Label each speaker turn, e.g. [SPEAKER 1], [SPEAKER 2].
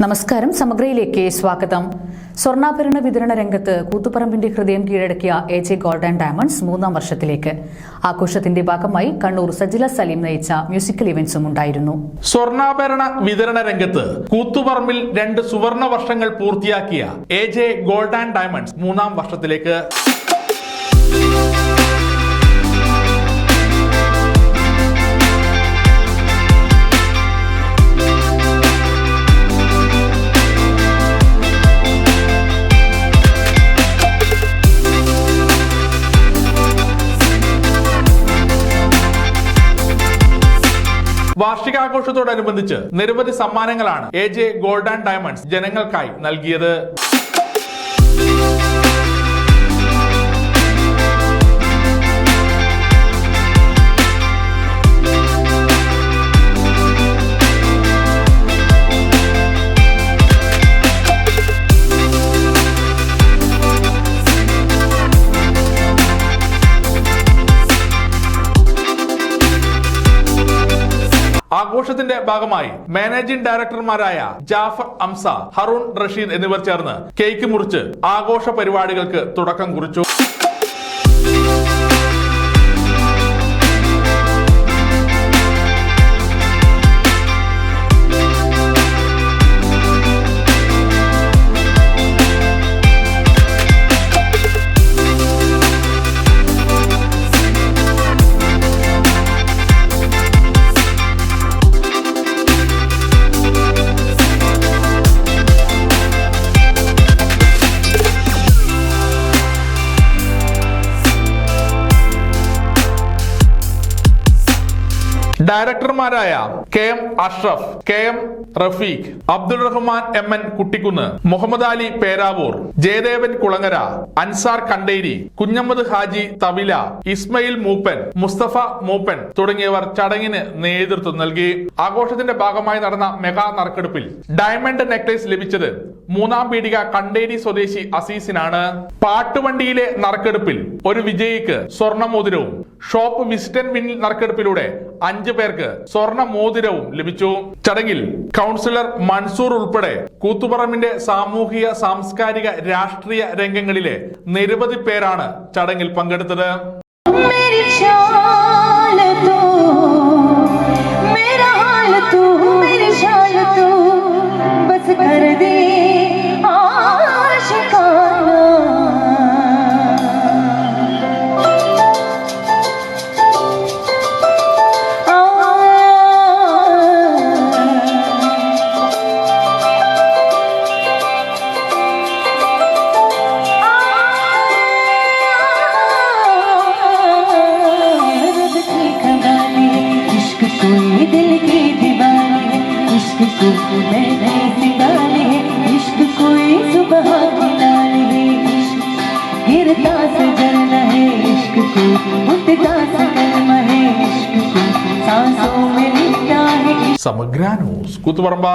[SPEAKER 1] നമസ്കാരം. സമഗ്രയിലേക്ക് സ്വാഗതം. സ്വർണ്ണാഭരണ വിതരണ രംഗത്ത് കൂത്തുപറമ്പിന്റെ ഹൃദയം കീഴടക്കിയ AJ ഗോൾഡ് ആൻഡ് ഡയമണ്ട്സ് 3-ാം വർഷത്തിലേക്ക്. ആഘോഷത്തിന്റെ ഭാഗമായി കണ്ണൂർ സജില സലീം നയിച്ച മ്യൂസിക്കൽ ഇവന്റ്സും ഉണ്ടായിരുന്നു.
[SPEAKER 2] സ്വർണ്ണാഭരണ വിതരണ രംഗത്ത് കൂത്തുപറമ്പിൽ 2 സുവർണ വർഷങ്ങൾ പൂർത്തിയാക്കിയ AJ ഗോൾഡ് ആൻഡ് ഡയമണ്ട്സ് 3-ാം വർഷത്തിലേക്ക്. വാർഷികാഘോഷത്തോടനുബന്ധിച്ച് നിരവധി സമ്മാനങ്ങളാണ് AJ ഗോൾഡ് ആൻഡ് ഡയമണ്ട്സ് ജനങ്ങൾക്കായി നൽകിയത്. ആഘോഷത്തിന്റെ ഭാഗമായി മാനേജിംഗ് ഡയറക്ടർമാരായ ജാഫർ അംസ, ഹറൂൺ റഷീദ് എന്നിവർ ചേർന്ന് കേക്ക് മുറിച്ച് ആഘോഷ പരിപാടികൾക്ക് തുടക്കം കുറിച്ചു. ഡയറക്ടർമാരായ KM Ashraf, KM Rafeeq, Abdul Rahman MN കുട്ടിക്കുന്ന്, Muhammad Ali Peravoor, Jayadevan Kulangara, Ansar Kanderi, Kunhammad Haji തവില, Ismail മൂപ്പൻ, മുസ്തഫ മൂപ്പൻ തുടങ്ങിയവർ ചടങ്ങിന് നേതൃത്വം നൽകി. ആഘോഷത്തിന്റെ ഭാഗമായി നടന്ന മെഗാ നറുക്കെടുപ്പിൽ ഡയമണ്ട് നെക്ലേസ് ലഭിച്ചത് 3-ാം പീടിക കണ്ടേരി സ്വദേശി അസീസിനാണ്. പാട്ടുവണ്ടിയിലെ നറുക്കെടുപ്പിൽ ഒരു വിജയിക്ക് സ്വർണ്ണ മോതിരവും, ഷോപ്പ് വിസിറ്റ് ആൻഡ് വിൻ നറുക്കെടുപ്പിലൂടെ 5 പേർക്ക് സ്വർണ്ണ മോതിരവും ലഭിച്ചു. ചടങ്ങിൽ കൗൺസിലർ മൻസൂർ ഉൾപ്പെടെ കൂത്തുപറമ്പിന്റെ സാമൂഹിക, സാംസ്കാരിക, രാഷ്ട്രീയ രംഗങ്ങളിലെ നിരവധി പേരാണ് ചടങ്ങിൽ പങ്കെടുത്തത്. സമഗ്ര ന്യൂസ്, കൂത്തുപറമ്പ.